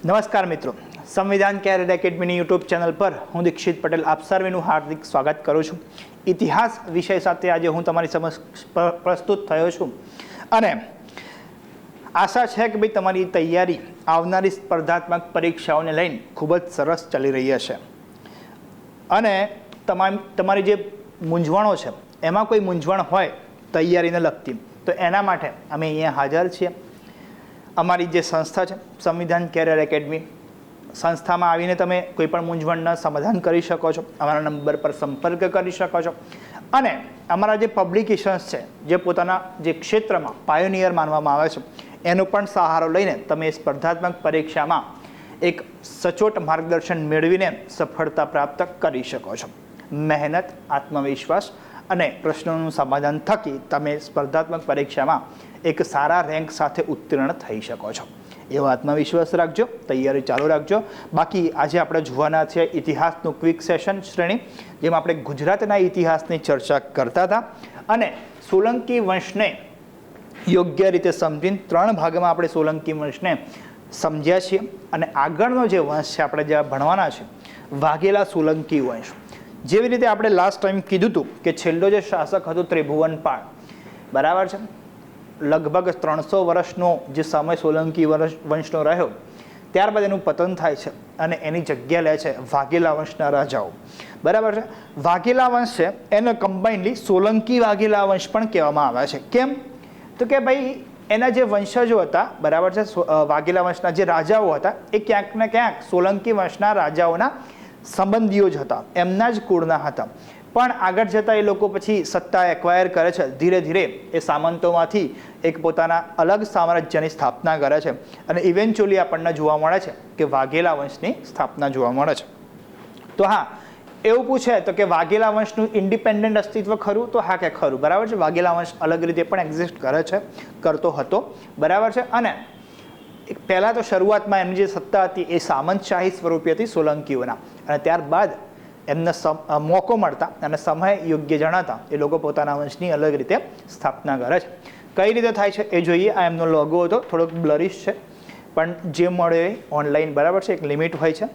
નમસ્કાર મિત્રો, સંવિધાન કેરિયર એકેડમીની યુટ્યુબ ચેનલ પર હું દીક્ષિત પટેલ આપ સર્વેનું હાર્દિક સ્વાગત કરું છું. ઇતિહાસ વિષય સાથે આજે હું તમારી સમક્ષ પ્રસ્તુત થયો છું અને આશા છે કે ભાઈ તમારી તૈયારી આવનારી સ્પર્ધાત્મક પરીક્ષાઓને લઈને ખૂબ જ સરસ ચાલી રહી હશે અને તમારી જે મૂંઝવણો છે એમાં કોઈ મૂંઝવણ હોય તૈયારીને લગતી તો એના માટે અમે અહીંયા હાજર છીએ. અમારી જે સંસ્થા છે સંવિધાન કેરિયર એકેડમી, સંસ્થામાં આવીને તમે કોઈ પણ મૂંઝવણના સમાધાન કરી શકો છો. અમારા નંબર પર સંપર્ક કરી શકો છો અને અમારા જે પબ્લિકેશન્સ છે જે પોતાના જે ક્ષેત્રમાં પાયોનિયર માનવામાં આવે છે એનો પણ સહારો લઈને તમે સ્પર્ધાત્મક પરીક્ષામાં એક સચોટ માર્ગદર્શન મેળવીને સફળતા પ્રાપ્ત કરી શકો છો. મહેનત, આત્મવિશ્વાસ અને પ્રશ્નોનું સમાધાન થકી તમે સ્પર્ધાત્મક પરીક્ષામાં એક સારા રેન્ક સાથે ઉત્તીર્ણ થઈ શકો છો. એવો આત્મવિશ્વાસ રાખજો, તૈયારી ચાલુ રાખજો. બાકી આજે આપણે જોવાના છે ઇતિહાસનું ક્વિક સેશન શ્રેણી, જેમાં આપણે ગુજરાતના ઇતિહાસની ચર્ચા કરતા હતા અને સોલંકી વંશને યોગ્ય રીતે સમજીને 3 ભાગમાં આપણે સોલંકી વંશને સમજ્યા છીએ અને આગળનો જે વંશ છે આપણે જે ભણવાના છે વાઘેલા સોલંકી વંશ. જેવી રીતે આપણે લાસ્ટ ટાઈમ કીધું હતું કે છેલ્લો જે શાસક હતો ત્રિભુવનપાળ, બરાબર છે, લગભગ 300 વર્ષનો જે સમય સોલંકી વંશનો રહ્યો, ત્યારબાદ એનું પતન થાય છે અને એની જગ્યા લે છે વાઘેલા વંશના રાજાઓ, બરાબર છે. વાઘેલા વંશ છે એને કમ્બાઇન્ડલી સોલંકી વાઘેલા વંશ પણ કહેવામાં આવે છે. કેમ તો કે ભાઈ એના જે વંશજો હતા, બરાબર છે, વાઘેલા વંશના જે રાજાઓ હતા એ ક્યાંક ને ક્યાંક સોલંકી વંશના રાજાઓના સંબંધીઓ જ હતા, એમના જ કુળના હતા. પણ આગળ જતાં એ લોકો પછી સત્તા એક્વાયર કરે છે, ધીરે ધીરે એ સામંતોમાંથી એક પોતાના અલગ સામ્રાજ્યની સ્થાપના કરે છે અને ઇવેન્ચ્યુઅલી આપણને જોવા મળે છે કે વાઘેલા વંશની સ્થાપના જોવા મળે છે. તો હા, એવું પૂછે તો કે વાઘેલા વંશનું ઇન્ડિપેન્ડન્ટ અસ્તિત્વ ખરું? તો હા કે ખરું, બરાબર છે. વાઘેલા વંશ અલગ રીતે પણ એક્ઝિસ્ટ કરે છે, કરતો હતો, બરાબર છે. અને પહેલાં તો શરૂઆતમાં એમની જે સત્તા હતી એ સામંતશાહી સ્વરૂપી હતી સોલંકીઓના, અને ત્યારબાદ એમને મોકો મળતા અને સમય યોગ્ય જણાતા એ લોકો પોતાના વંશની અલગ રીતે સ્થાપના કરે છે. કઈ રીતે થાય છે એ જોઈએ. આ એમનો લોગો હતો, થોડોક બ્લરિશ છે પણ જે મળે એ ઓનલાઈન, બરાબર છે, એક લિમિટ હોય છે.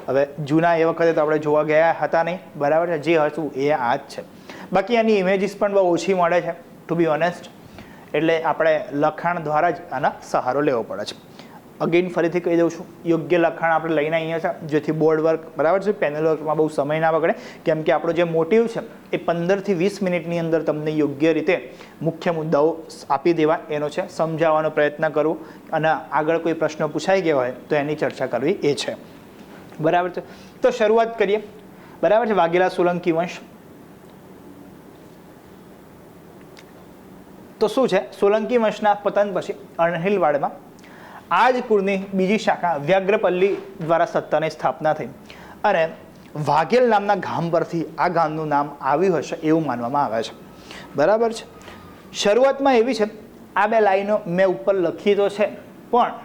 હવે જૂના એ વખતે તો આપણે જોવા ગયા હતા નહીં, બરાબર છે, જે હતું એ આ જ છે. બાકી એની ઇમેજીસ પણ બહુ ઓછી મળે છે, ટુ બી ઓનેસ્ટ, એટલે આપણે લખાણ દ્વારા જ આના સહારો લેવો પડે છે. અગેન ફરીથી કહી દઉં છું, યોગ્ય લખાણ આપણે લઈને અહીંયા છે જેથી બોર્ડ વર્ક, બરાબર છે, પેનલ વર્કમાં બહુ સમય ના બગડે. કેમ કે આપણો જે મોટિવ છે એ 15 થી 20 મિનિટની અંદર તમને યોગ્ય રીતે મુખ્ય મુદ્દાઓ આપી દેવા એનો છે, સમજાવવાનો પ્રયત્ન કરવો અને આગળ કોઈ પ્રશ્ન પૂછાઈ ગયો હોય તો એની ચર્ચા કરવી એ છે, બરાબર છે. તો શરૂઆત કરીએ, બરાબર છે. વાઘેલા સોલંકી વંશ તો શું છે? સોલંકી વંશના પતન પછી અણહિલવાડમાં આ જ કુળની બીજી શાખા વ્યાઘ્રપલ્લી દ્વારા સત્તાની સ્થાપના થઈ અને વાઘેલ નામના ગામ પરથી આ ગામનું નામ આવ્યું હશે એવું માનવામાં આવે છે, બરાબર છે. શરૂઆતમાં એવી છે, આ 2 લાઈનો મેં ઉપર લખી તો છે પણ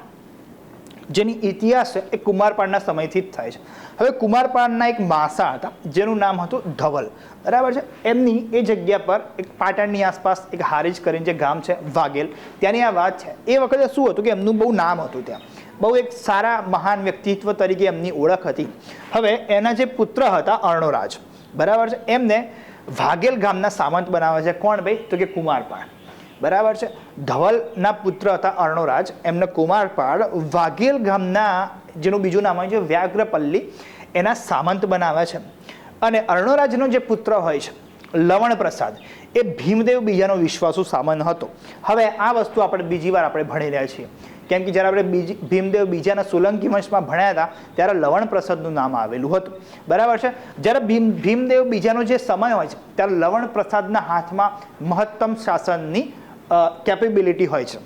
જેની ઇતિહાસ છે એ કુમારપાળના સમયથી જ થાય છે. હવે કુમારપાળના એક માસા હતા જેનું નામ હતું ધવલ, બરાબર છે. એમની એ જગ્યા પર એક પાટણની આસપાસ એક હારીજ કરીને જે ગામ છે વાઘેલ, ત્યાંની આ વાત છે. એ વખતે શું હતું કે એમનું બહુ નામ હતું, ત્યાં બહુ એક સારા મહાન વ્યક્તિત્વ તરીકે એમની ઓળખ હતી. હવે એના જે પુત્ર હતા અર્ણોરાજ, બરાબર છે, એમને વાઘેલ ગામના સામંત બનાવે છે. કોણ ભાઈ? તો કે કુમારપાળ, બરાબર છે. ધવલના પુત્ર હતા અર્ણોરાજ, એમને કુમારપાળ વાઘેલ ગામના, જેનું બીજું નામ હોય છે વ્યાઘ્રપલ્લી, એના સામંત બનાવે છે. અને અર્ણોરાજનો જે પુત્ર હોય છે લવણ પ્રસાદ, એ ભીમદેવ બીજાનો વિશ્વાસુ સામંત હતો. હવે આ વસ્તુ આપણે બીજી વાર આપણે ભણી રહ્યા છીએ, કેમ કે જ્યારે આપણે ભીમદેવ બીજાના સોલંકી વંશમાં ભણ્યા હતા ત્યારે લવણ પ્રસાદનું નામ આવેલું હતું, બરાબર છે. જ્યારે ભીમદેવ બીજાનો જે સમય હોય છે ત્યારે લવણ પ્રસાદના હાથમાં મહત્તમ શાસનની કેપેબિલિટી હોય છે.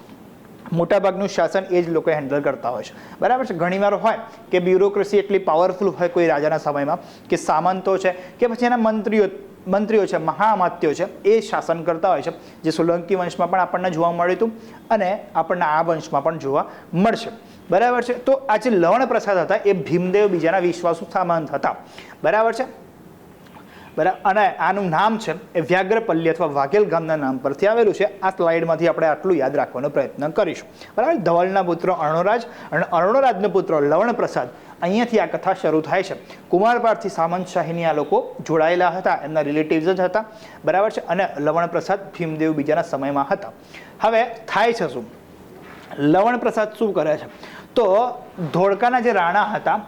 મોટાભાગનું શાસન એ જ લોકો હેન્ડલ કરતા હોય છે, બરાબર છે. ઘણીવાર હોય કે બ્યુરોક્રેસી એટલી પાવરફુલ હોય કોઈ રાજાના સમયમાં કે સામંતો છે કે પછી એના મંત્રીઓ છે, મહામાત્યો છે, એ શાસન કરતા હોય છે, જે સોલંકી વંશમાં પણ આપણને જોવા મળ્યું હતું અને આપણને આ વંશમાં પણ જોવા મળશે, બરાબર છે. તો આ જે લવણ પ્રસાદ હતા એ ભીમદેવ બીજાના વિશ્વાસુ સામંત હતા, બરાબર છે. બરાબર, અને આનું નામ છે એ વ્યાઘ્રપલ્લી અથવા વાઘેલ ગામના નામ પરથી આવેલું છે. આ સ્લાઇડમાંથી આપણે આટલું યાદ રાખવાનો પ્રયત્ન કરીશું. બરાબર, ધવલના પુત્ર અર્ણોરાજ અને અર્ણોરાજનો પુત્ર લવણપ્રસાદ, અહીંયાથી આ કથા શરૂ થાય છે. કુમારપાળથી સામંતશાહીની આ લોકો જોડાયેલા હતા, એમના રિલેટિવ્સ જ હતા. બરાબર છે, અને લવણપ્રસાદ ભીમદેવ બીજાના સમયમાં હતા. હવે થાય છે શું? લવણપ્રસાદ શું કરે છે? તો ધોળકાના જે રાણા હતા,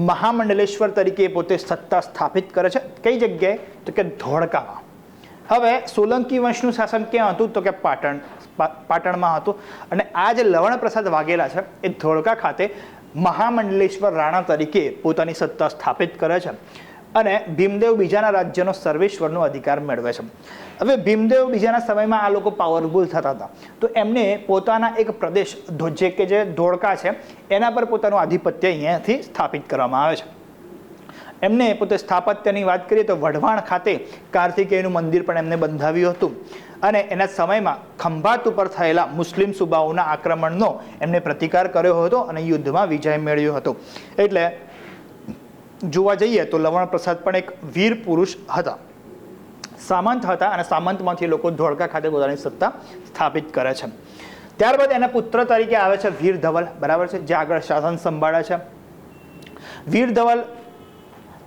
મહામંડલેશ્વર તરીકે પોતે સત્તા સ્થાપિત કરે છે. કઈ જગ્યાએ? તો કે ધોળકામાં. હવે સોલંકી વંશનું શાસન ક્યાં હતું? તો કે પાટણમાં હતું. અને આ જે લવણપ્રસાદ વાઘેલા છે એ ધોળકા ખાતે મહામંડલેશ્વર રાણા તરીકે પોતાની સત્તા સ્થાપિત કરે છે અને ભીમદેવ બીજાના રાજ્યનો સર્વેશ્વરનો અધિકાર મેળવે છે. હવે ભીમદેવ બીજાના સમયમાં આ લોકો પાવરફુલ થતા હતા, તો એમને પોતાના એક પ્રદેશ જે ધોળકા છે એના પર પોતાનું આધિપત્ય અહીંયાથી સ્થાપિત કરવામાં આવે છે. એમને પોતે સ્થાપત્યની વાત કરીએ તો વઢવાણ ખાતે કાર્તિકેયનું મંદિર પણ એમને બંધાવ્યું હતું. અને એના સમયમાં ખંભાત ઉપર થયેલા મુસ્લિમ સુબાઓના આક્રમણનો એમને પ્રતિકાર કર્યો હતો અને યુદ્ધમાં વિજય મેળવ્યો હતો. એટલે જોવા જઈએ તો લવણપ્રસાદ પણ એક વીર પુરુષ હતા, સામંત હતા, અને સામંતમાંથી લોકો ધોળકા ખાતે પોતાની સત્તા સ્થાપિત કરે છે. ત્યારબાદ એના પુત્ર તરીકે આવે છે વીર ધવલ. બરાબર છે, જે આગળ શાસન સંભાળે છે. વીર ધવલ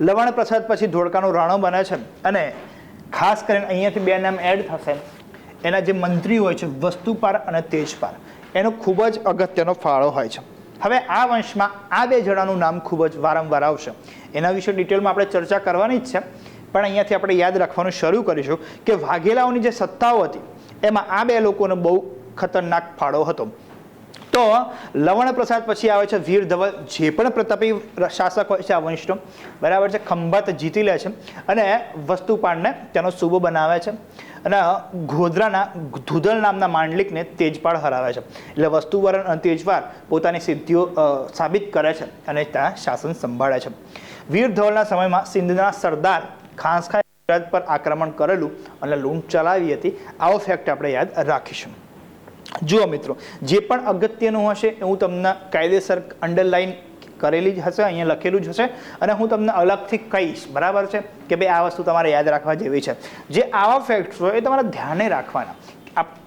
લવણપ્રસાદ પછી ધોળકાનો રાણો બને છે. અને ખાસ કરીને અહીંયાથી બે નામ એડ થશે. એના જે મંત્રી હોય છે વસ્તુપાર અને તેજપાર, એનો ખૂબ જ અગત્યનો ફાળો હોય છે. હવે આ વંશમાં આ બે જણાનું નામ ખૂબ જ વારંવાર આવશે. એના વિશે ડિટેલમાં આપણે ચર્ચા કરવાની જ છે, પણ અહીંયાથી આપણે યાદ રાખવાનું શરૂ કરીશું કે વાઘેલાઓની જે સત્તાઓ હતી એમાં આ બે લોકોનો બહુ ખતરનાક ફાળો હતો. તો લવણપ્રસાદ પછી આવે છે વીર ધવલ, જે પણ પ્રતાપી શાસક હોય છે આ વંશનો. બરાબર છે, ખંભાત જીતી લે છે અને વસ્તુપાળને તેનો સૂબો બનાવે છે અને ગોધરાના ધુધલ નામના માંડલિકને તેજપાળ હરાવે છે. એટલે વસ્તુપાળ અને તેજપાળ પોતાની સિદ્ધિઓ સાબિત કરે છે અને ત્યાં શાસન સંભાળે છે. વીર ધવલના સમયમાં સિંધના સરદાર ખાંસખા ગુજરાત પર આક્રમણ કરેલું અને લૂંટ ચલાવી હતી. આવો ફેક્ટ આપણે યાદ રાખીશું. જુઓ મિત્રો, જે પણ અગત્યનું હશે એ હું તમને કાયદેસર અંડરલાઈન કરેલી જ હશે, અહીંયા લખેલું જ હશે, અને હું તમને અલગથી કહીશ. બરાબર છે કે ભાઈ આ વસ્તુ તમારે યાદ રાખવા જેવી છે. જે આવા ફેક્ટ્સ હોય એ તમારે ધ્યાને રાખવાના,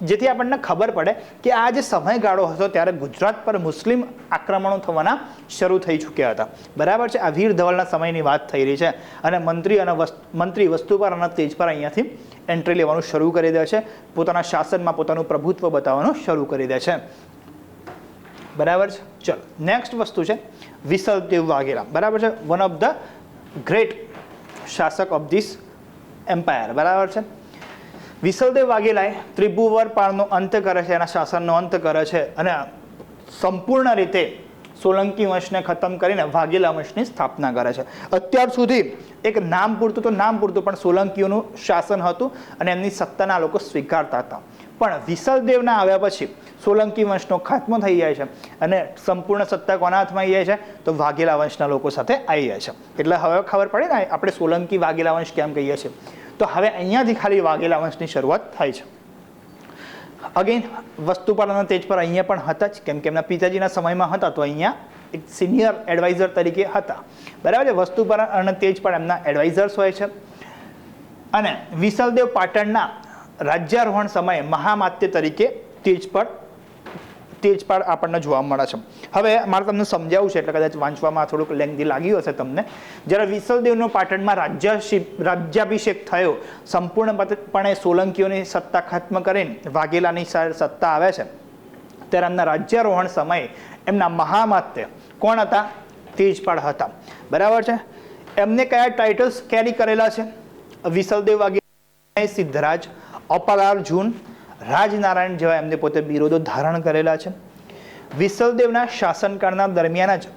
જેથી આપણને ખબર પડે કે આ જે સમયગાળો હતો ત્યારે ગુજરાત પર મુસ્લિમ આક્રમણો થવાના શરૂ થઈ ચૂક્યા હતા. બરાબર છે, આ વીર ધવલના સમયની વાત થઈ રહી છે. અને મંત્રી વસ્તુપાલ અને તેજપાલ અહીંયાથી એન્ટ્રી લેવાનું શરૂ કરી દે છે, પોતાના શાસનમાં પોતાનું પ્રભુત્વ બતાવવાનું શરૂ કરી દે છે. બરાબર છે. ચલો, નેક્સ્ટ વસ્તુ છે વિસલદેવ વાઘેલા. બરાબર છે, વન ઓફ ધ ગ્રેટ શાસક ઓફ ધીસ એમ્પાયર. બરાબર છે, વિસલદેવ વાઘેલાએ ત્રિભુવન પાળનો અંત કરે છે, એના શાસનનો અંત કરે છે અને સંપૂર્ણ રીતે સોલંકી વંશને ખતમ કરીને વાઘેલા વંશની સ્થાપના કરે છે. અત્યાર સુધી એક નામ પૂરતું પણ સોલંકીઓનું શાસન હતું અને એમની સત્તાના લોકો સ્વીકારતા હતા. પણ વિસલદેવના આવ્યા પછી સોલંકી વંશનો ખાત્મો થઈ જાય છે અને સંપૂર્ણ સત્તા કોના હાથમાં આવી જાય છે? તો વાઘેલા વંશના લોકો સાથે આવી જાય છે. એટલે હવે ખબર પડે ને આપણે સોલંકી વાઘેલા વંશ કેમ કહીએ છીએ. તો હવે અહીંયાથી ખાલી વાઘેલા વંશની શરૂઆત થાય છે. અગેન વસ્તુપાલ અને તેજપાલ અહીંયા પણ હતા જ, કેમ કે એમના પિતાજીના સમયમાં હતા, તો અહીંયા એક સિનિયર એડવાઇઝર તરીકે હતા. બરાબર છે, વસ્તુપાલ અને તેજપાલ એમના એડવાઇઝર્સ હોય છે. અને વિસલદેવ પાટણના રાજ્યારોહણ સમયે મહામાત્ય તરીકે તેજપાળ આપણને જોવા મળે છે. હવે મારે તમને સમજાવવું છે, એટલે કદાચ વાંચવામાં થોડુંક લેન્ધી લાગ્યું હશે તમને. જ્યારે વિસલદેવનો પાટણમાં રાજ્યાભિષેક થયો, સંપૂર્ણપણે સોલંકીઓની સત્તા ખત્મ કરીને વાઘેલાની સત્તા આવે છે, ત્યારે એમના રાજ્યારોહણ સમયે એમના મહામાત્ય કોણ હતા? તેજપાળ હતા. બરાબર છે, એમને કયા ટાઇટલ્સ કેરી કરેલા છે? વિસલદેવ વાઘેલા, સિદ્ધરાજ, અપરાર્જુન, રાજનારાયણ જેવા એમને પોતે બિરુદો ધારણ કરેલા છે. વિસલદેવના શાસનકાળના દરમિયાન જ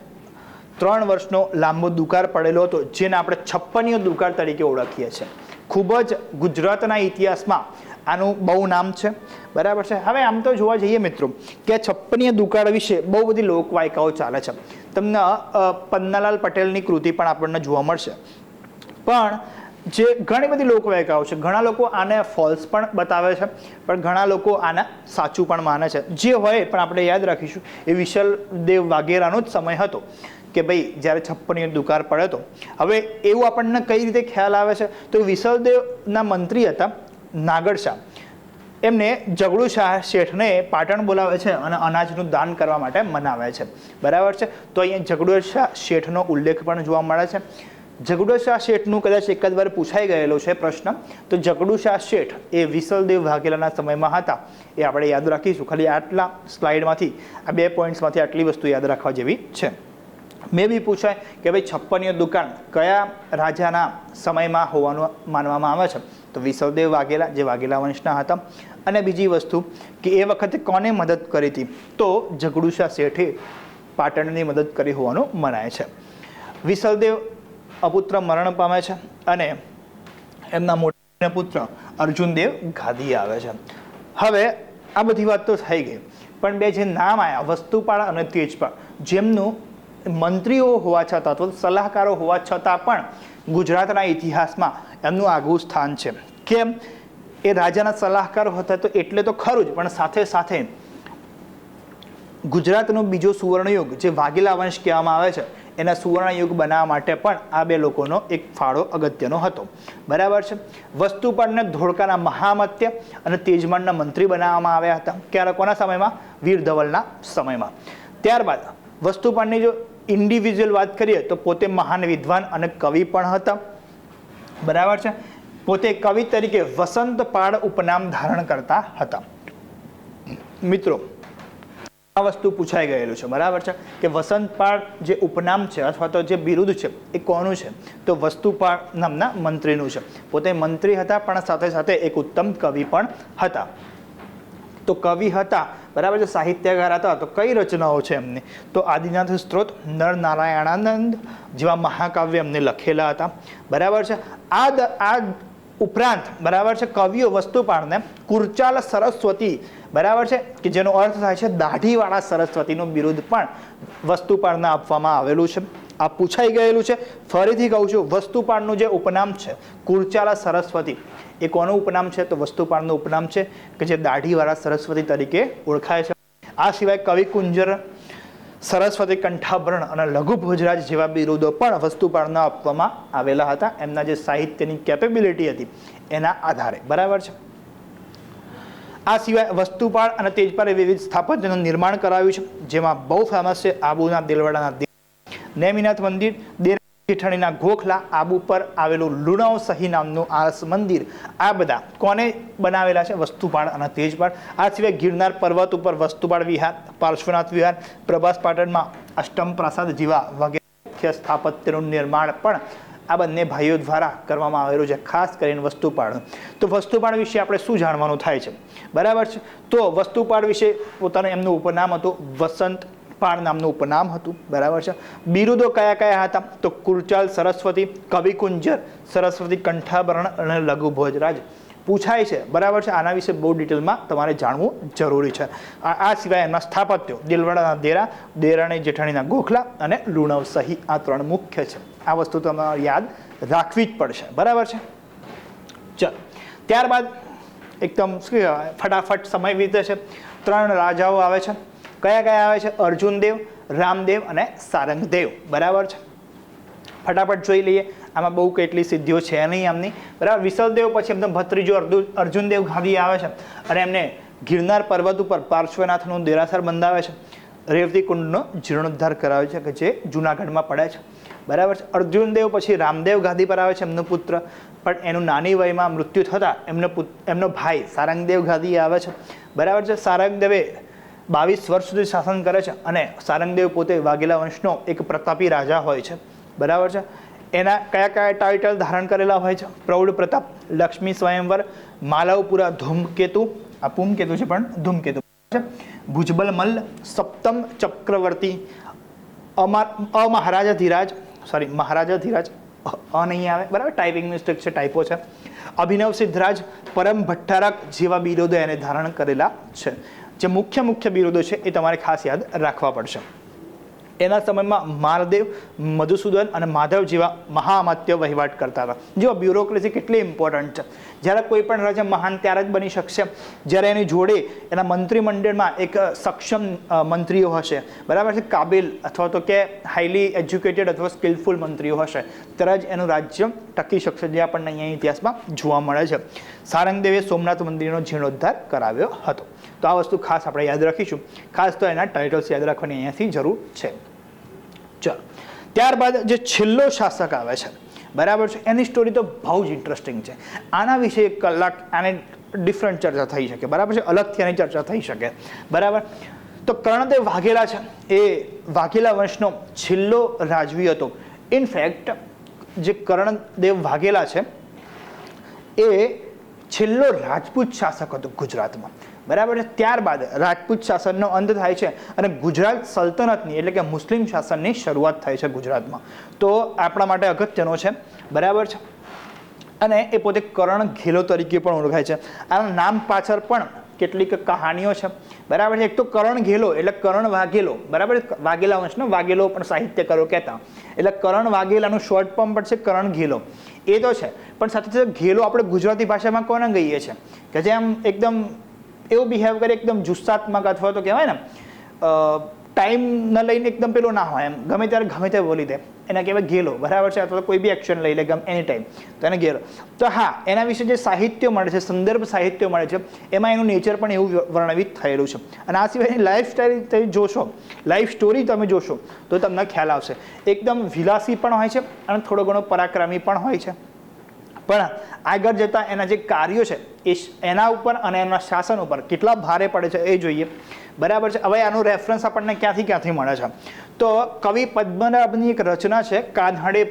3 વર્ષનો લાંબો દુકાળ પડેલો હતો, જેને આપણે 56મીઓ દુકાળ તરીકે ઓળખીએ છીએ. ખૂબ જ ગુજરાતના ઇતિહાસમાં આનું બહુ નામ છે. બરાબર છે. હવે આમ તો જોવા જઈએ મિત્રો કે 56મીઓ દુકાળ વિશે બહુ બધી લોકવાયકાઓ ચાલે છે. તમને પન્નાલાલ પટેલની કૃતિ પણ આપણને જોવા મળશે. પણ જે ઘણી બધી લોકવાયકાઓ છે, ઘણા લોકો આને ફોલ્સ પણ બતાવે છે, પણ ઘણા લોકો આને સાચું પણ માને છે. જે હોય પણ આપણે યાદ રાખીશું એ વિશલદેવ વાઘેલાનો જ સમય હતો કે ભાઈ જ્યારે છપ્પનિયો દુકાળ પડ્યો હતો. હવે એવું આપણને કઈ રીતે ખ્યાલ આવે છે તો વિશલદેવના મંત્રી હતા નાગરશાહ. એમને ઝઘડુ શાહ શેઠને પાટણ બોલાવે છે અને અનાજનું દાન કરવા માટે મનાવે છે. બરાબર છે. તો અહીંયા ઝઘડુ શાહ શેઠનો ઉલ્લેખ પણ જોવા મળે છે. ઝઘડુ શાહ શેઠનું કદાચ એકાદ વાર પૂછાઈ ગયેલો છે પ્રશ્ન. તો ઝઘડુ શાહ શેઠ એ વિશલદેવ વાઘેલાના સમયમાં હતા. એ આપણે યાદ રાખીશું. ખાલી આટલા સ્લાઇડમાંથી આ 2 પોઈન્ટ્સમાંથી આટલી વસ્તુ યાદ રાખવા જેવી છે. મે બી પૂછાય કે ભાઈ છપ્પનિયો દુકાળ કયા રાજાના સમયમાં હોવાનું માનવામાં આવે છે તો વિશલદેવ વાઘેલા, જે વાઘેલા વંશના હતા. અને બીજી વસ્તુ કે એ વખતે કોને મદદ કરી હતી તો ઝઘડુ શાહ શેઠે પાટણની મદદ કરી હોવાનું મનાય છે. વિશલદેવ અપુત્ર મરણ પામે છે અને એમના મોટા પુત્ર અર્જુનદેવ ગાદી આવે છે. હવે આ બધી વાત તો થઈ ગઈ, પણ બે જે નામ આવ્યા વસ્તુપાળ અને તેજપાળ, જેમનું મંત્રીઓ હોવા છતાં અથવા સલાહકારો હોવા છતાં પણ ગુજરાતના ઇતિહાસમાં એમનું આગવું સ્થાન છે. કેમ? એ રાજાના સલાહકાર હતા તો એટલે તો ખરું જ, પણ સાથે સાથે ગુજરાતનો બીજો સુવર્ણયુગ જે વાઘેલા વંશ કહેવામાં આવે છે એના સુવર્ણયુગ બનાવવા માટે પણ આ બે લોકોનો એક ફાળો અગત્યનો હતો. બરાબર છે. વસ્તુપાળને ધોળકાના મહામત્ય અને તેજમાનના મંત્રી બનાવવામાં આવ્યા હતા. ક્યારે? કોના સમયમાં? વીર ધવલના સમયમાં. ત્યારબાદ વસ્તુપાળની જો ઇન્ડિવિજ્યુઅલ વાત કરીએ તો પોતે મહાન વિદ્વાન અને કવિ પણ હતા. બરાબર છે. પોતે કવિ તરીકે વસંતપાળ ઉપનામ ધારણ કરતા હતા. મિત્રો, આ વસ્તુ પૂછાઈ ગયેલું છે. બરાબર છે કે વસંતપાળ જે ઉપનામ છે અથવા તો જે બિરુદ છે એ કોનું છે તો વસ્તુપાળ નામના મંત્રીનું છે. પોતે મંત્રી હતા પણ સાથે સાથે એક ઉત્તમ કવિ પણ હતા. તો કવિ હતા, બરાબર છે, સાહિત્યકાર હતા. તો કઈ રચનાઓ છે એમની તો આદિનાથ સ્ત્રોત, નર નારાયણાનંદ જેવા મહાકાવ્ય એમને લખેલા હતા. બરાબર છે. આ ઉપરાંત, બરાબર છે, કવિઓ વસ્તુપાળને કુરચાલ સરસ્વતી, બરાબર છે, કે જેનો અર્થ થાય છે દાઢીવાળા સરસ્વતીનું બિરુદ પણ વસ્તુપાળને આપવામાં આવેલું છે. આ પૂછાઈ ગયેલું છે. ફરીથી કહું છું, વસ્તુપાળનું જે ઉપનામ છે કુરચાલા સરસ્વતી, એ કોનું ઉપનામ છે તો વસ્તુપાળનું ઉપનામ છે કે જે દાઢીવાળા સરસ્વતી તરીકે ઓળખાય છે. આ સિવાય કવિ કુંજર, સરસ્વતી કંઠાભરણ અને લઘુ ભોજરાજ જેવા બિરુદો પણ વસ્તુપાળને આપવામાં આવેલા હતા એમના જે સાહિત્યની કેપેબિલિટી હતી એના આધારે. બરાબર છે. આ સિવાય વસ્તુપાળ અને તેજપાળે વિવિધ સ્થાપત્યનું નિર્માણ કરાવ્યું છે, જેમાં બહુ ફેમસ છે આબુના દેલવાડાના નેમિનાથ મંદિર, જેઠાણીના ગોખલા, આબુ પર આવેલું લુણાવસહી નામનું આરસ મંદિર. આ બધા કોને બનાવેલા છે? વસ્તુપાળ અને તેજપાળ. આ સિવાય ગિરનાર પર્વત ઉપર વસ્તુપાળ વિહાર, પાર્શ્વનાથ વિહાર, પ્રભાસ પાટણમાં અષ્ટમ પ્રાસાદ જેવા વગેરે મુખ્ય સ્થાપત્યનું નિર્માણ પણ આ બંને ભાઈઓ દ્વારા કરવામાં આવેલું છે, ખાસ કરીને વસ્તુપાળ. તો વસ્તુપાળ વિશે આપણે શું જાણવાનું થાય છે? બરાબર છે. તો વસ્તુપાળ વિશે પોતાનું એમનું ઉપનામ હતું વસંતપાળ નામનું ઉપનામ હતું. બરાબર છે. બિરુદો કયા કયા હતા તો કુરચાલ સરસ્વતી, કવિ કુંજર, સરસ્વતી કંઠાભરણ અને લઘુ ભોજરાજ પૂછાય છે. બરાબર છે. આના વિશે બહુ ડિટેલમાં તમારે જાણવું જરૂરી છે. આ સિવાય એમના સ્થાપત્યો દેલવાડાના દેરા, દેરાણી જેઠાણીના ગોખલા અને લુણાવસહી, આ 3 મુખ્ય છે. આ વસ્તુ તમારે યાદ રાખવી જ પડશે. બરાબર છે. ચાલો, ત્યારબાદ એકદમ શું કહેવાય ફટાફટ સમય વીતે છે. 3 રાજાઓ આવે છે. કયા કયા આવે છે? અર્જુનદેવ, રામદેવ અને સારંગદેવ. બરાબર છે. ફટાફટ જોઈ લઈએ. આમાં બહુ કેટલી સિદ્ધિઓ છે નહીં એમની. બરાબર. વિશલદેવ પછી એમનો ભત્રીજો અર્જુનદેવ ગાદી આવે છે અને એમને ગિરનાર પર્વત ઉપર પાર્શ્વનાથનું દેરાસર બંધાવે છે. રેવતી કુંડનો જીર્ણોદ્ધાર કરાવે છે કે જે જુનાગઢમાં પડે છે. બરાબર છે. અર્જુનદેવ પછી રામદેવ ગાદી પર આવે છે, એમનો પુત્ર, પણ એનું નાની વયમાં મૃત્યુ થતાં એમનો ભાઈ સારંગદેવ ગાદી આવે છે. બરાબર છે. સારંગદેવે 22 વર્ષ સુધી શાસન કરે છે અને સારંગદેવ પોતે વાઘેલા વંશનો એક પ્રતાપી રાજા હોય છે. બરાબર છે. એના કયા કયા ટાઇટલ ધારણ કરેલા હોય છે? પ્રૌઢ પ્રતાપ, લક્ષ્મી સ્વયંવર, માલવપુરા ધૂમકેતુ, આ પૂમકેતુ છે પણ ધૂમકેતુ છે, ભુજબલ મલ્લ, સપ્તમ ચક્રવર્તી, મહારાજાધિરાજ, નહીં આવે. બરાબર. ટાઈપિંગ મિસ્ટેક છે, ટાઈપો છે. અભિનવ સિદ્ધરાજ, પરમ ભટ્ટારક જેવા બિરુદો એને ધારણ કરેલા છે. જે મુખ્ય બિરુદો છે એ તમારે ખાસ યાદ રાખવા પડશે. એના સમયમાં માલદેવ, મધુસૂદન અને માધવ જેવા મહામાત્ય વહીવટ કરતા હતા. જો બ્યુરોક્રેસી કેટલી ઇમ્પોર્ટન્ટ છે. જ્યારે કોઈ પણ રાજા મહાન ત્યારે જ બની શકશે જ્યારે એની જોડે એના મંત્રીમંડળમાં એક સક્ષમ મંત્રીઓ હશે, બરાબર છે, કાબિલ અથવા તો કે હાઈલી એજ્યુકેટેડ અથવા સ્કિલફુલ મંત્રીઓ હશે, ત્યારે જ એનું રાજ્ય ટકી શકશે, જે આપણને અહીંયા ઇતિહાસમાં જોવા મળે છે. સારંગદેવે સોમનાથ મંદિરનો જીર્ણોદ્ધાર કરાવ્યો હતો. તો આ વસ્તુ ખાસ આપણે યાદ રાખીશું. ખાસ તો એના ટાઇટલ્સ યાદ રાખવાની અહીંયાથી જરૂર છે. ચલો, ત્યારબાદ જે છેલ્લો શાસક આવે છે, બરાબર છે, એની સ્ટોરી તો બહુ જ ઇન્ટરેસ્ટિંગ છે. આના વિશે 1 કલાક આને ડિફરન્ટ ચર્ચા થઈ શકે, બરાબર છે, અલગથી આની ચર્ચા થઈ શકે, બરાબર. તો કર્ણદેવ વાઘેલા છે એ વાઘેલા વંશનો છેલ્લો રાજવી હતો. ઇનફેક્ટ જે કર્ણદેવ વાઘેલા છે એ છેલ્લો રાજપૂત શાસક હતો ગુજરાતમાં, બરાબર છે. ત્યારબાદ રાજપૂત શાસનનો અંત થાય છે અને ગુજરાત સલ્તનતની એટલે કે મુસ્લિમ શાસનની શરૂઆત થાય છે ગુજરાતમાં. તો આપણા માટે અગત્યનો છે, બરાબર છે. અને એ પોતે કરણ ઘેલો તરીકે પણ ઓળખાય છે. આના નામ પાછળ પણ કેટલીક કહાનીઓ છે, બરાબર છે. એક તો કરણ ઘેલો એટલે કરણ વાઘેલો, બરાબર, વાઘેલા વંશનો વાઘેલો પણ સાહિત્યકારો કહેતા, એટલે કરણ વાઘેલાનું શોર્ટ ફોર્મ પણ છે કરણ ઘેલો. એ તો છે, પણ સાથે સાથે ઘેલો આપણે ગુજરાતી ભાષામાં કોને કહીએ છીએ કે જે આમ એકદમ એવું બિહેવ કરે, એકદમ જુસ્સાત્મક અથવા તો કહેવાય ને ટાઈમ ન લઈને એકદમ પેલો ના હોય, એમ ગમે ત્યારે ગમે તે બોલી દે, એને કહેવાય ઘેલો, બરાબર છે. અથવા તો કોઈ બી એક્શન લઈ લે ગમે એની ટાઈમ, તો એને ઘેલો. તો હા, એના વિશે જે સાહિત્ય મળે છે, સંદર્ભ સાહિત્ય મળે છે, એમાં એનું નેચર પણ એવું વર્ણવિત થયેલું છે. અને આ સિવાય એની લાઈફ સ્ટાઈલ તમે જોશો, લાઈફ સ્ટોરી તમે જોશો તો તમને ખ્યાલ આવશે. એકદમ વિલાસી પણ હોય છે અને થોડો ઘણો પરાક્રમી પણ હોય છે. પણ આગળ જતાં એના જે કાર્યો છે એ એના ઉપર અને એના શાસન ઉપર કેટલા ભારે પડે છે એ જોઈએ, બરાબર છે. હવે આનું રેફરન્સ આપણને ક્યાંથી મળે છે? તો કવિ પદ્મનાભની એક રચના છે કાન્હડે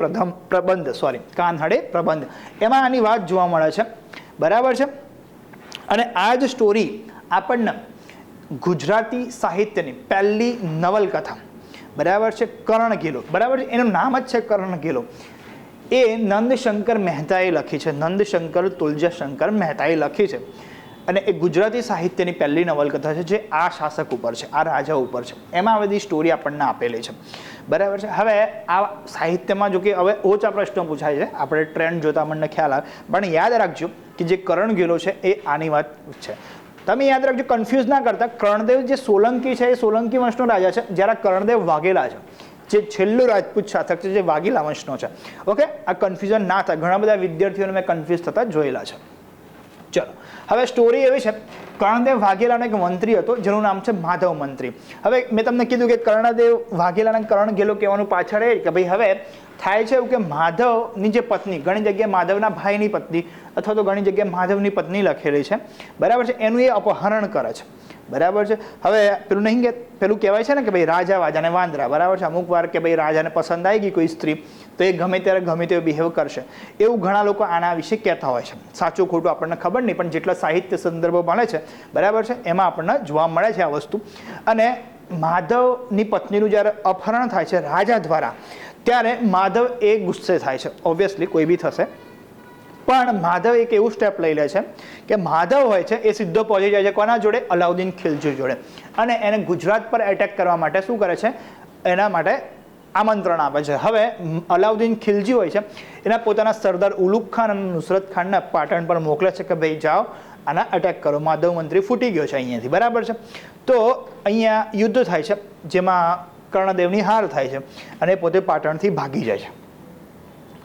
પ્રબંધ, એમાં આની વાત જોવા મળે છે, બરાબર છે. અને આ જ સ્ટોરી આપણને ગુજરાતી સાહિત્યની પહેલી નવલકથા, બરાબર છે, કરણ ઘેલો, બરાબર છે, એનું નામ જ છે કરણ ઘેલો, એ નંદશંકર મહેતાએ લખી છે. નંદશંકર તુલજાશંકર મહેતાએ લખી છે. અને એ ગુજરાતી સાહિત્યની પહેલી નવલકથા છે જે આ શાસક ઉપર છે, આ રાજા ઉપર છે. એમાં બધી સ્ટોરી આપણને આપેલી છે, બરાબર છે. હવે આ સાહિત્યમાં જો કે હવે ઓછા પ્રશ્નો પૂછાય છે, આપણે ટ્રેન્ડ જોતા આપણને ખ્યાલ આવે, પણ યાદ રાખજો કે જે કરણ ઘેલો છે એ આની વાત છે. તમે યાદ રાખજો, કન્ફ્યુઝ ના કરતા. કર્ણદેવ જે સોલંકી છે એ સોલંકી વંશનો રાજા છે, જ્યારે કર્ણદેવ વાઘેલા છે જે છેલ્લો રાજપૂત શાસક છે જે વાઘેલા વંશનો છે. ઓકે, આ કન્ફ્યુઝન ના થાય. ઘણા બધા વિદ્યાર્થીઓને મેં કન્ફ્યુઝ થતા જોયેલા છે. ચલો, હવે સ્ટોરી એવી છે, કર્ણદેવ વાઘેલાનો એક મંત્રી હતો જેનું નામ છે માધવ મંત્રી. હવે મેં તમને કીધું કે કર્ણદેવ વાઘેલાના કરણ ઘેલો કહેવાનું પાછળ એ કે ભાઈ હવે થાય છે એવું કે માધવની જે પત્ની, ઘણી જગ્યાએ માધવના ભાઈની પત્ની અથવા તો ઘણી જગ્યાએ માધવની પત્ની લખેલી છે, બરાબર છે, એનું એ અપહરણ કરે છે, બરાબર છે. હવે પેલું નહીં કે પેલું કહેવાય છે ને કે ભાઈ રાજા વાજાને વાંદરા, બરાબર છે. અમુક વાર કે ભાઈ રાજાને પસંદ આવી ગઈ કોઈ સ્ત્રી તો એ ગમે ત્યારે ગમે તેવું બિહેવ કરશે, એવું ઘણા લોકો આના વિશે કહેતા હોય છે. સાચું ખોટું આપણને ખબર નહીં, પણ જેટલા સાહિત્ય સંદર્ભો મળે છે, બરાબર છે, એમાં આપણને જોવા મળે છે આ વસ્તુ. અને માધવની પત્નીનું જ્યારે અપહરણ થાય છે રાજા દ્વારા, ત્યારે માધવ એ ગુસ્સે થાય છે, ઓબ્વિયસલી કોઈ બી થશે. પણ માધવ એક એવું સ્ટેપ લઈ લે છે કે માધવ હોય છે એ સીધો પહોંચી જાય છે કોના જોડે? અલાઉદ્દીન ખિલજી જોડે. અને એને ગુજરાત પર એટેક કરવા માટે શું કરે છે? એના માટે આમંત્રણ આપે છે. હવે અલાઉદ્દીન ખિલજી હોય છે એના પોતાના સરદાર ઉલુગ ખાન અને નુસરત ખાનને પાટણ પર મોકલે છે કે ભાઈ જાઓ આના અટેક કરો. માધવ મંત્રી ફૂટી ગયો છે અહીંયાથી, બરાબર છે. તો અહીંયા યુદ્ધ થાય છે જેમાં કર્ણદેવની હાર થાય છે અને પોતે પાટણથી ભાગી જાય છે,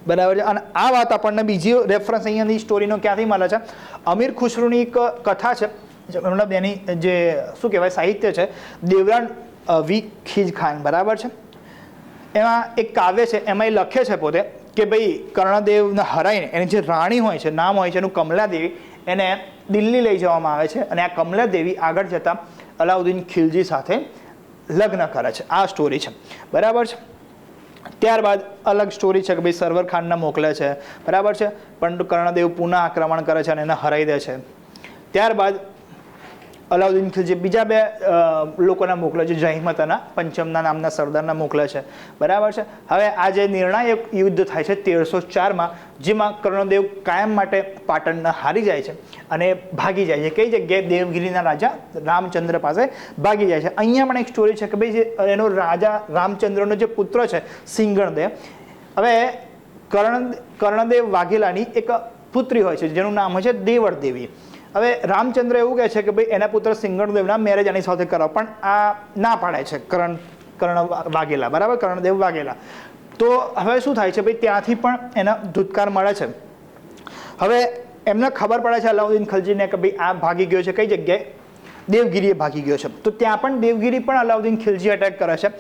બરાબર છે. અને આ વાત આપણને બીજી રેફરન્સ અહીંયાની સ્ટોરીનો ક્યાંથી મળે છે? અમીર ખુસરોની એક કથા છે, મતલબ એની જે શું કહેવાય સાહિત્ય છે, દેવરાન વી ખીજ ખાન, બરાબર છે. એમાં એક કાવ્ય છે, એમાં એ લખે છે પોતે કે ભાઈ કર્ણદેવને હરાઈને એની જે રાણી હોય છે, નામ હોય છે એનું કમલાદેવી, એને દિલ્હી લઈ જવામાં આવે છે અને આ કમલાદેવી આગળ જતાં અલાઉદ્દીન ખિલજી સાથે લગ્ન કરે છે. આ સ્ટોરી છે, બરાબર છે. ત્યારબાદ અલગ સ્ટોરી છે કે ભાઈ સરવર ખાનને મોકલે છે, બરાબર છે, પરંતુ કર્ણદેવ પુનઃ આક્રમણ કરે છે અને એને હરાઈ દે છે. ત્યારબાદ અલાઉદ્દીન ખિલજી બીજા બે લોકોના મોકલે છે, જહીમત અને પંચમના નામના સરદારના મોકલે છે, બરાબર છે. હવે આ જે નિર્ણાયક યુદ્ધ થાય છે 1304માં, જેમાં કર્ણદેવ કાયમ માટે પાટણના હારી જાય છે અને ભાગી જાય છે. કઈ જગ્યાએ? દેવગિરીના રાજા રામચંદ્ર પાસે ભાગી જાય છે. અહીંયા પણ એક સ્ટોરી છે કે ભાઈ જે એનો રાજા રામચંદ્રનો જે પુત્ર છે સિંગણદેવ, હવે કર્ણદેવ વાઘેલાની એક પુત્રી હોય છે જેનું નામ હોય છે દેવળ દેવી. હવે રામચંદ્ર એવું કહે છે કે ભાઈ એના પુત્ર સિંગણદેવના મેરેજ આની સાથે કરાવો, પણ આ ના પાડે છે કર્ણ વાઘેલા, બરાબર, કર્ણદેવ વાઘેલા. તો હવે શું થાય છે ભાઈ, ત્યાંથી પણ એના ધૂતકાર મળે છે. હવે એમને ખબર પડે છે અલાઉદ્દીન ખિલજીને કે ભાઈ આ ભાગી ગયો છે, કઈ જગ્યાએ? દેવગીરીએ ભાગી ગયો છે. તો ત્યાં પણ દેવગીરી પણ અલાઉદ્દીન ખિલજી અટેક કરે છે.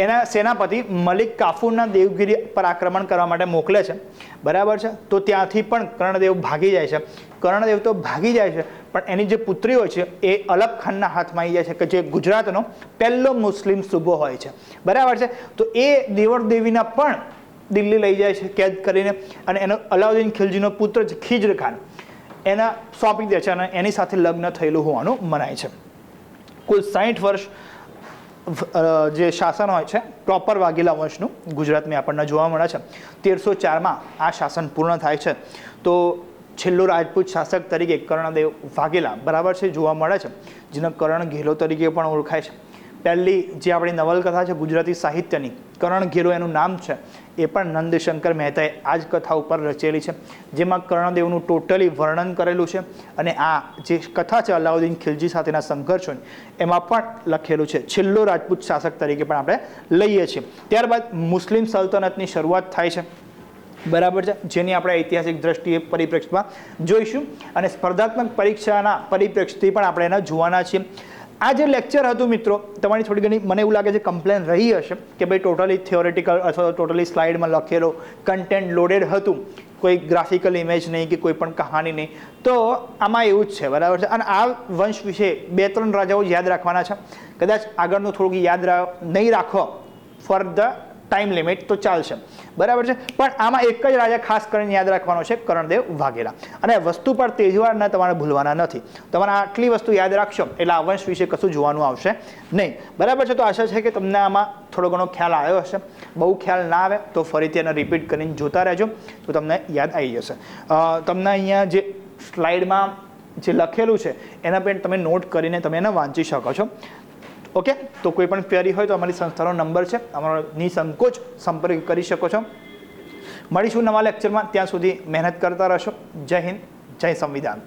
એના સેનાપતિ મલિક કાફુરના દેવગીરી પર આક્રમણ કરવા માટે મોકલે છે, બરાબર છે. તો ત્યાંથી પણ કર્ણદેવ ભાગી જાય છે. કર્ણદેવ તો ભાગી જાય છે, પણ એની જે પુત્રી હોય છે એ અલગ ખાનના હાથમાં આવી જાય છે, કે જે ગુજરાતનો પહેલો મુસ્લિમ સૂબો હોય છે, બરાબર છે. તો એ દેવળ દેવીના પણ દિલ્હી લઈ જાય છે કેદ કરીને, અને એનો અલાઉદ્દીન ખિલજીનો પુત્ર છે ખિજ્ર ખાન એના સોંપી દે છે અને એની સાથે લગ્ન થયેલું હોવાનું મનાય છે. કુલ 60 વર્ષ જે શાસન હોય છે પ્રોપર વાઘેલા વંશનું ગુજરાતમાં આપણને જોવા મળે છે. 1304માં આ શાસન પૂર્ણ થાય છે. તો છેલ્લો રાજપૂત શાસક તરીકે કર્ણદેવ વાઘેલા, બરાબર છે, જોવા મળે છે, જેને કરણ ઘેલો તરીકે પણ ઓળખાય છે. પહેલી જે આપણી નવલકથા છે ગુજરાતી સાહિત્યની, કરણ ઘેલો એનું નામ છે, એ પણ નંદશંકર મહેતાએ આ જ કથા ઉપર રચેલી છે, જેમાં કર્ણદેવનું ટોટલી વર્ણન કરેલું છે. અને આ જે કથા છે અલાઉદ્દીન ખિલજી સાથેના સંઘર્ષોની, એમાં પણ લખેલું છે. છેલ્લો રાજપૂત શાસક તરીકે પણ આપણે લઈએ છીએ. ત્યારબાદ મુસ્લિમ સલ્તનતની શરૂઆત થાય છે, બરાબર છે, જેની આપણે ઐતિહાસિક દ્રષ્ટિએ પરિપ્રેક્ષમાં જોઈશું, અને સ્પર્ધાત્મક પરીક્ષાના પરિપ્રેક્ષથી પણ આપણે એને જોવાના છીએ. આ જે લેક્ચર હતું મિત્રો, તમારી થોડી ઘણી મને એવું લાગે છે કમ્પ્લેન રહી હશે કે ભાઈ ટોટલી થિયોરેટિકલ અથવા ટોટલી સ્લાઇડમાં લખેલો કન્ટેન્ટ લોડેડ હતું, કોઈ ગ્રાફિકલ ઇમેજ નહીં કે કોઈ પણ કહાની નહીં. તો આમાં એવું જ છે, બરાબર છે. અને આ વંશ વિશે 2-3 રાજાઓ યાદ રાખવાના છે. કદાચ આગળનું થોડુંક યાદ નહીં રાખો ફોર ધ ટાઈમ લિમિટ તો ચાલશે, બરાબર છે. પણ આમાં એક જ રાજા ખાસ કરીને યાદ રાખવાનો છે, કર્ણદેવ વાઘેલા. અને વસ્તુ પર તેજવારના તમારે ભૂલવાના નથી. તમારે આટલી વસ્તુ યાદ રાખશો એટલે આ વંશ વિશે કશું જોવાનું આવશે નહીં, બરાબર છે. તો આશા છે કે તમને આમાં થોડો ઘણો ખ્યાલ આવ્યો હશે. બહુ ખ્યાલ ના આવે તો ફરીથી એને રિપીટ કરીને જોતા રહેજો, તો તમને યાદ આવી જશે. તમને અહીંયા જે સ્લાઇડમાં જે લખેલું છે એના પર તમે નોટ કરીને તમે એને વાંચી શકો છો. ઓકે, તો કોઈ પણ ક્વેરી હોય તો અમારી સંસ્થાનો નંબર છે, અમારો નિસંકોચ સંપર્ક કરી શકો છો. મળીશું નવા લેક્ચરમાં, ત્યાં સુધી મહેનત કરતા રહેશો. જય હિન્દ, જય સંવિધાન.